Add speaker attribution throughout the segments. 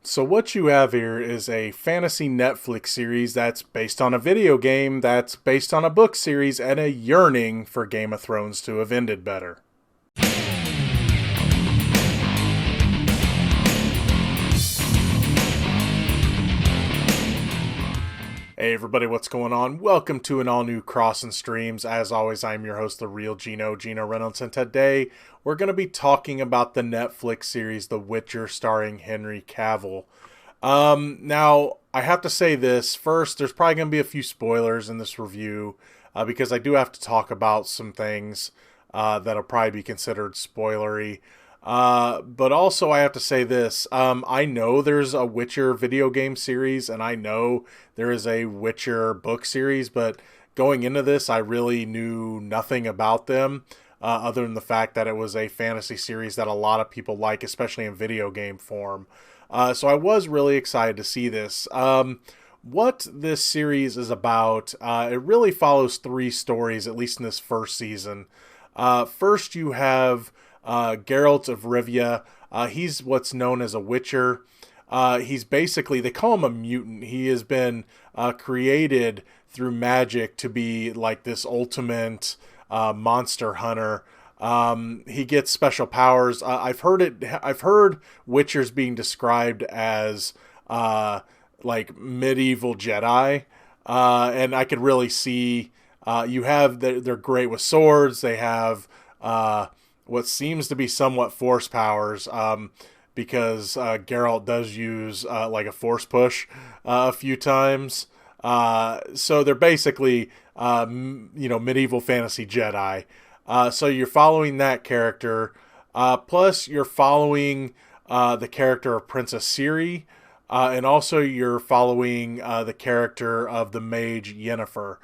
Speaker 1: So what you have here is a fantasy Netflix series that's based on a video game that's based on a book series and a yearning for Game of Thrones to have ended better. Hey everybody, what's going on? Welcome to an all-new Crossin Streams. As always, I'm your host, the real Geno Reynolds, and today we're going to be talking about the Netflix series The Witcher starring Henry Cavill. Now, I have to say this. First, there's probably going to be a few spoilers in this review because I do have to talk about some things that'll probably be considered spoilery. But also I have to say this, I know there's a Witcher video game series and I know there is a Witcher book series, but going into this, I really knew nothing about them, other than the fact that it was a fantasy series that a lot of people like, especially in video game form. So I was really excited to see this. What this series is about, it really follows three stories, at least in this first season. First you have Geralt of Rivia. He's what's known as a Witcher. He's basically, they call him a mutant. He has been created through magic to be like this ultimate monster hunter. He gets special powers. I've heard Witchers being described as like medieval Jedi, and I could really see. They're great with swords. They have what seems to be somewhat force powers, because Geralt does use like a force push a few times. So they're basically medieval fantasy Jedi. So you're following that character. Plus you're following the character of Princess Ciri, and also you're following the character of the mage Yennefer.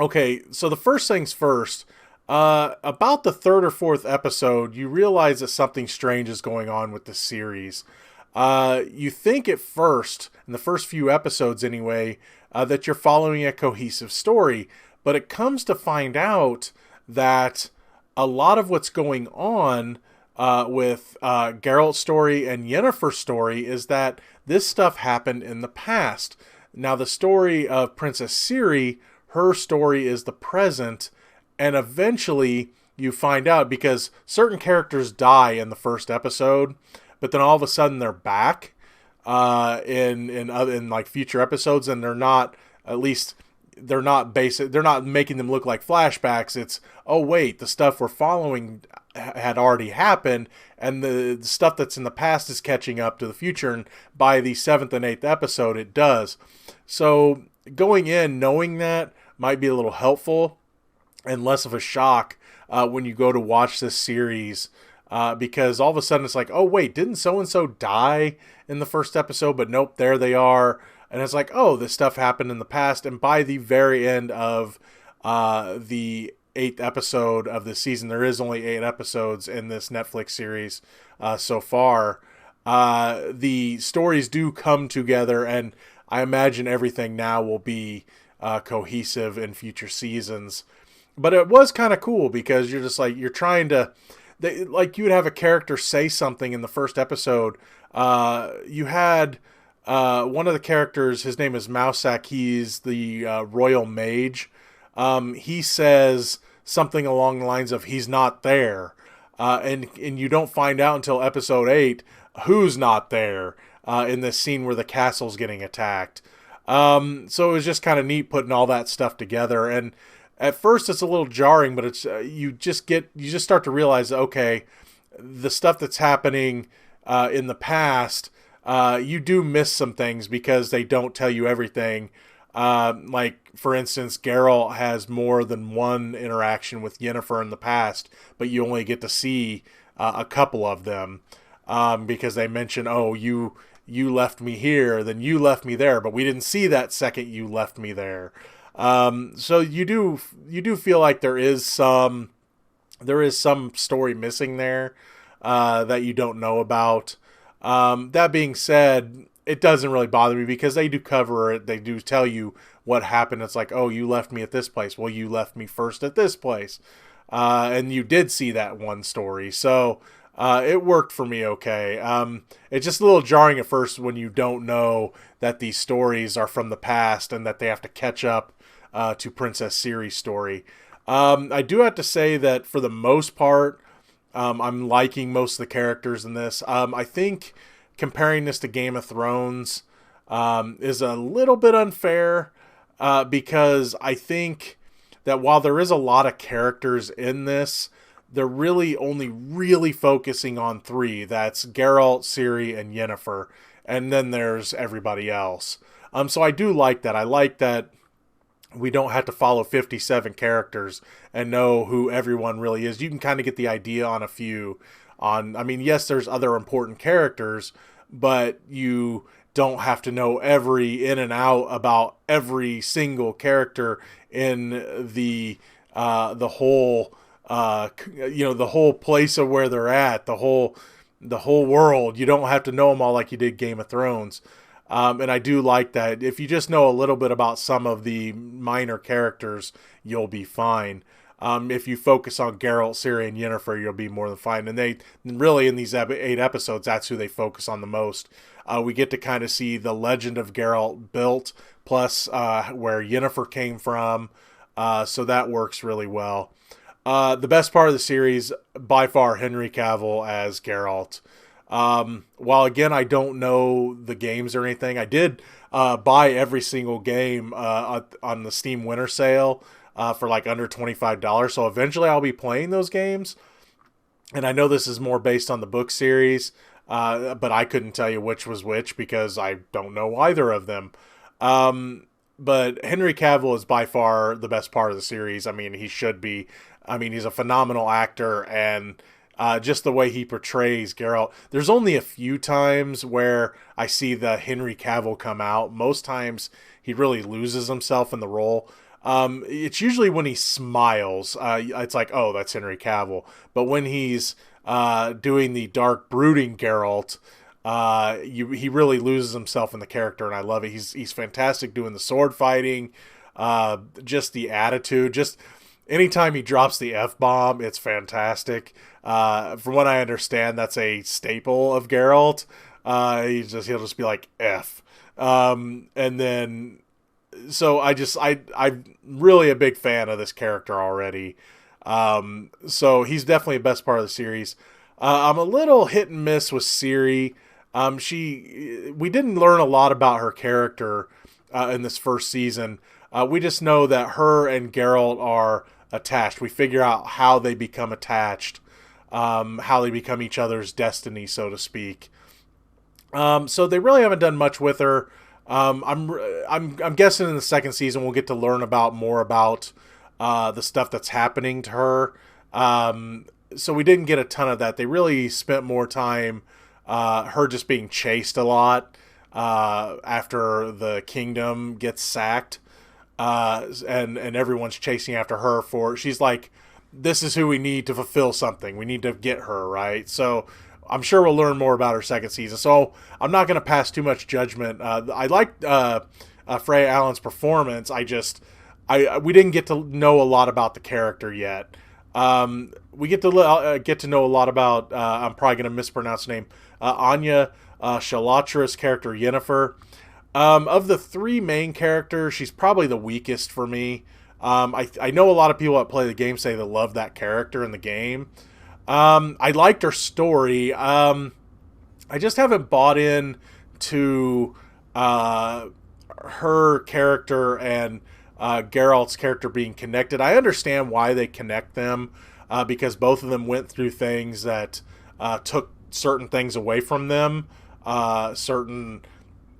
Speaker 1: Okay, so the first things first. About the third or fourth episode, you realize that something strange is going on with the series. You think at first, in the first few episodes anyway, that you're following a cohesive story, but it comes to find out that a lot of what's going on with Geralt's story and Yennefer's story is that this stuff happened in the past. Now, the story of Princess Ciri, her story is the present. And eventually you find out, because certain characters die in the first episode, but then all of a sudden they're back in like future episodes, and they're not, at least they're not basic. They're not making them look like flashbacks. It's, oh wait, the stuff we're following had already happened, and the stuff that's in the past is catching up to the future. And by the seventh and eighth episode, it does. So going in knowing that might be a little helpful and less of a shock when you go to watch this series, because all of a sudden it's like, oh wait, didn't so-and-so die in the first episode? But nope, there they are. And it's like, oh, this stuff happened in the past. And by the very end of the eighth episode of the season, there is only 8 episodes in this Netflix series so far, the stories do come together, and I imagine everything now will be cohesive in future seasons. But it was kind of cool because you're just like, you're trying to, like, you would have a character say something in the first episode. You had one of the characters, his name is Mousak. He's the royal mage. He says something along the lines of, he's not there. And you don't find out until episode 8 who's not there in this scene where the castle's getting attacked. So it was just kind of neat putting all that stuff together. And at first it's a little jarring, but it's you just start to realize, okay, the stuff that's happening in the past, you do miss some things because they don't tell you everything. Like, for instance, Geralt has more than one interaction with Yennefer in the past, but you only get to see a couple of them, because they mention, oh, you left me here, then you left me there, but we didn't see that second you left me there. So you do feel like there is some story missing there that you don't know about. That being said, it doesn't really bother me because they do cover it. They do tell you what happened. It's like, oh, you left me at this place. Well, you left me first at this place. And you did see that one story. So It worked for me okay. It's just a little jarring at first when you don't know that these stories are from the past and that they have to catch up to Princess Ciri's story. I do have to say that for the most part, I'm liking most of the characters in this. I think comparing this to Game of Thrones is a little bit unfair because I think that while there is a lot of characters in this, they're really only really focusing on three. That's Geralt, Ciri, and Yennefer. And then there's everybody else. So I do like that. I like that we don't have to follow 57 characters and know who everyone really is. You can kind of get the idea on a few. I mean, yes, there's other important characters, but you don't have to know every in and out about every single character in the whole the whole place of where they're at, the whole world. You don't have to know them all like you did Game of Thrones. And I do like that. If you just know a little bit about some of the minor characters, you'll be fine. If you focus on Geralt, Ciri, and Yennefer, you'll be more than fine. And they really, in these 8 episodes, that's who they focus on the most. We get to kind of see the legend of Geralt built, plus where Yennefer came from. So that works really well. The best part of the series, by far, Henry Cavill as Geralt. While again, I don't know the games or anything, I did buy every single game on the Steam Winter Sale for like under $25. So eventually I'll be playing those games. And I know this is more based on the book series, but I couldn't tell you which was which because I don't know either of them. But Henry Cavill is by far the best part of the series. I mean, he should be. I mean, he's a phenomenal actor, and just the way he portrays Geralt. There's only a few times where I see the Henry Cavill come out. Most times he really loses himself in the role. It's usually when he smiles. It's like, oh, that's Henry Cavill. But when he's doing the dark, brooding Geralt, he really loses himself in the character, and I love it. He's fantastic doing the sword fighting, just the attitude, just anytime he drops the F-bomb, it's fantastic. From what I understand, that's a staple of Geralt. He'll just be like F. And then, so I'm really a big fan of this character already. So he's definitely the best part of the series. I'm a little hit and miss with Ciri. We didn't learn a lot about her character in this first season. We just know that her and Geralt are attached. We figure out how they become attached, how they become each other's destiny, so to speak. So they really haven't done much with her. I'm guessing in the second season we'll get to learn more about the stuff that's happening to her. So we didn't get a ton of that. They really spent more time her just being chased a lot after the kingdom gets sacked. And everyone's chasing after her she's like, this is who we need to fulfill something. We need to get her, right? So I'm sure we'll learn more about her second season. So I'm not going to pass too much judgment. I liked Freya Allan's performance. We didn't get to know a lot about the character yet. We get to know a lot about, I'm probably going to mispronounce her name, Anya Shalatra's character, Yennefer. Of the three main characters, she's probably the weakest for me. I know a lot of people that play the game say they love that character in the game. I liked her story. I just haven't bought in to her character and Geralt's character being connected. I understand why they connect them, because both of them went through things that took certain things away from them, certain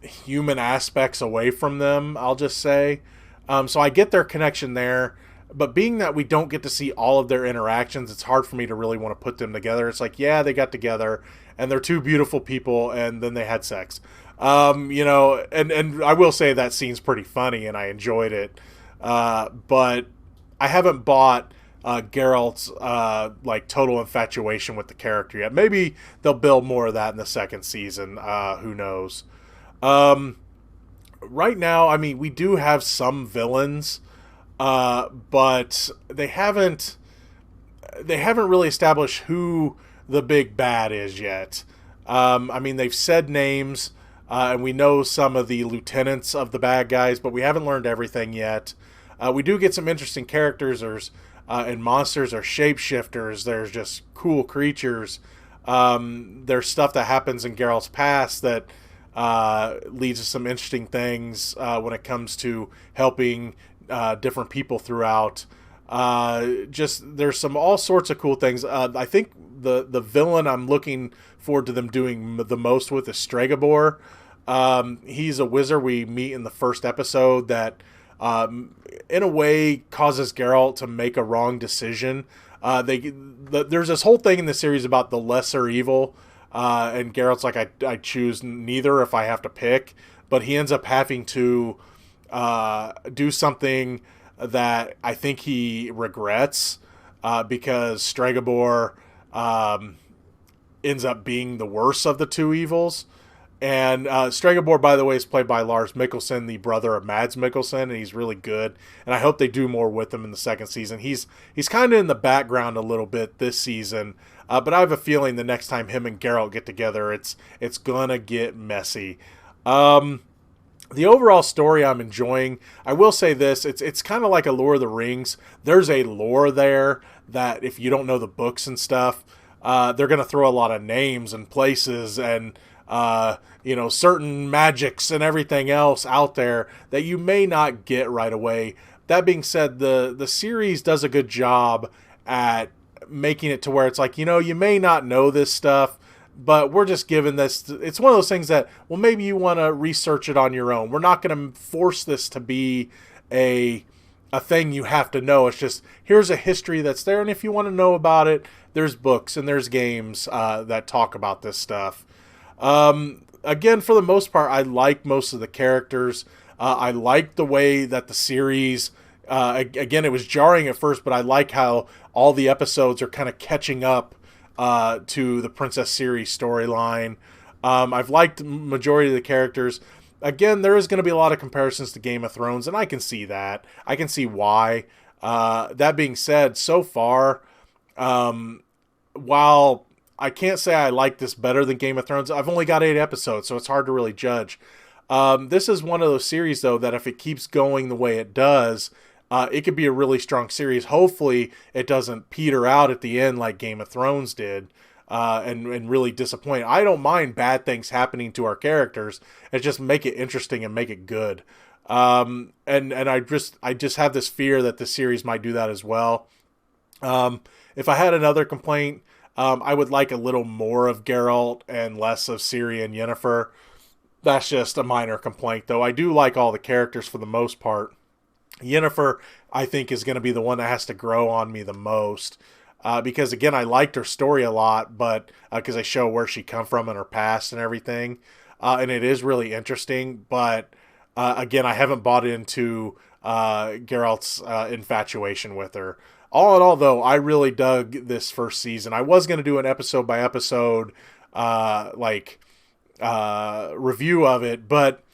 Speaker 1: human aspects away from them, I'll just say. So I get their connection there, but being that we don't get to see all of their interactions, it's hard for me to really want to put them together. It's like, yeah, they got together and they're two beautiful people and then they had sex. And I will say that scene's pretty funny and I enjoyed it. But I haven't bought Geralt's like total infatuation with the character yet. Maybe they'll build more of that in the second season. Who knows? Right now, I mean, we do have some villains, but they haven't really established who the big bad is yet. I mean, they've said names, and we know some of the lieutenants of the bad guys, but we haven't learned everything yet. We do get some interesting characters. And monsters are shapeshifters. There's just cool creatures. There's stuff that happens in Geralt's past that leads to some interesting things when it comes to helping different people throughout. Just there's some all sorts of cool things. I think the villain I'm looking forward to them doing the most with is Stregobor. He's a wizard we meet in the first episode that in a way causes Geralt to make a wrong decision. There's this whole thing in the series about the lesser evil, and Geralt's like, I choose neither if I have to pick, but he ends up having to do something that I think he regrets, because Stregobor ends up being the worst of the two evils. And Stregobor, by the way, is played by Lars Mikkelsen, the brother of Mads Mikkelsen, and he's really good. And I hope they do more with him in the second season. He's kind of in the background a little bit this season, but I have a feeling the next time him and Geralt get together, it's gonna get messy. The overall story I'm enjoying. I will say this: it's kind of like a Lord of the Rings. There's a lore there that if you don't know the books and stuff, they're gonna throw a lot of names and places and certain magics and everything else out there that you may not get right away. That being said, the series does a good job at making it to where it's like, you may not know this stuff, but we're just giving this. It's one of those things that, well, maybe you want to research it on your own. We're not going to force this to be a thing you have to know. It's just, here's a history that's there, and if you want to know about it, there's books and there's games that talk about this stuff. Again, for the most part, I like most of the characters. I like the way that the series, again, it was jarring at first, but I like how all the episodes are kind of catching up to the Princess Ciri storyline. I've liked the majority of the characters. Again, there is going to be a lot of comparisons to Game of Thrones, and I can see that. I can see why. That being said, so far, while I can't say I like this better than Game of Thrones, I've only got 8 episodes, so it's hard to really judge. This is one of those series, though, that if it keeps going the way it does, it could be a really strong series. Hopefully, it doesn't peter out at the end like Game of Thrones did, and really disappoint. I don't mind bad things happening to our characters. It just make it interesting and make it good. And I just have this fear that the series might do that as well. If I had another complaint, I would like a little more of Geralt and less of Ciri and Yennefer. That's just a minor complaint, though. I do like all the characters for the most part. Yennefer, I think, is going to be the one that has to grow on me the most. Because, again, I liked her story a lot, but because they show where she come from and her past and everything. And it is really interesting. But, again, I haven't bought into Geralt's infatuation with her. All in all, though, I really dug this first season. I was going to do an episode by episode review of it, but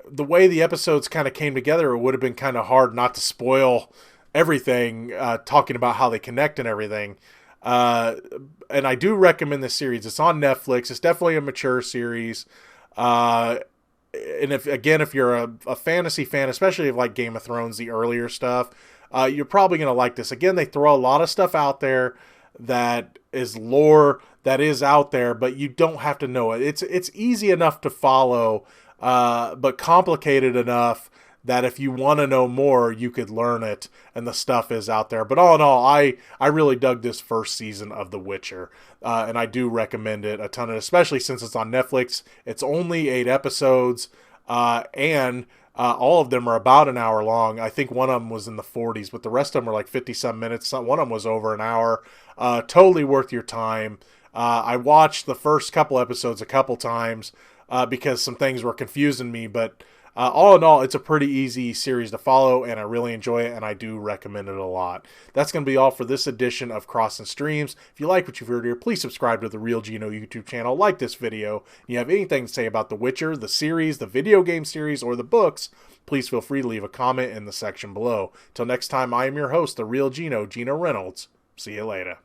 Speaker 1: the way the episodes kind of came together, it would have been kind of hard not to spoil everything, talking about how they connect and everything. And I do recommend this series. It's on Netflix. It's definitely a mature series. And if you're a fantasy fan, especially of like Game of Thrones, the earlier stuff, you're probably going to like this. Again, they throw a lot of stuff out there that is lore that is out there, but you don't have to know it. It's easy enough to follow, but complicated enough that if you want to know more, you could learn it, and the stuff is out there. But all in all, I really dug this first season of The Witcher, and I do recommend it a ton, especially since it's on Netflix. It's only 8 episodes, and all of them are about an hour long. I think one of them was in the 40s, but the rest of them are like 50-some minutes. One of them was over an hour. Totally worth your time. I watched the first couple episodes a couple times because some things were confusing me, but all in all, it's a pretty easy series to follow, and I really enjoy it, and I do recommend it a lot. That's going to be all for this edition of Crossin Streams. If you like what you've heard here, please subscribe to the Real Geno YouTube channel, like this video. If you have anything to say about The Witcher, the series, the video game series, or the books, please feel free to leave a comment in the section below. Till next time, I am your host, the Real Geno, Geno Reynolds. See you later.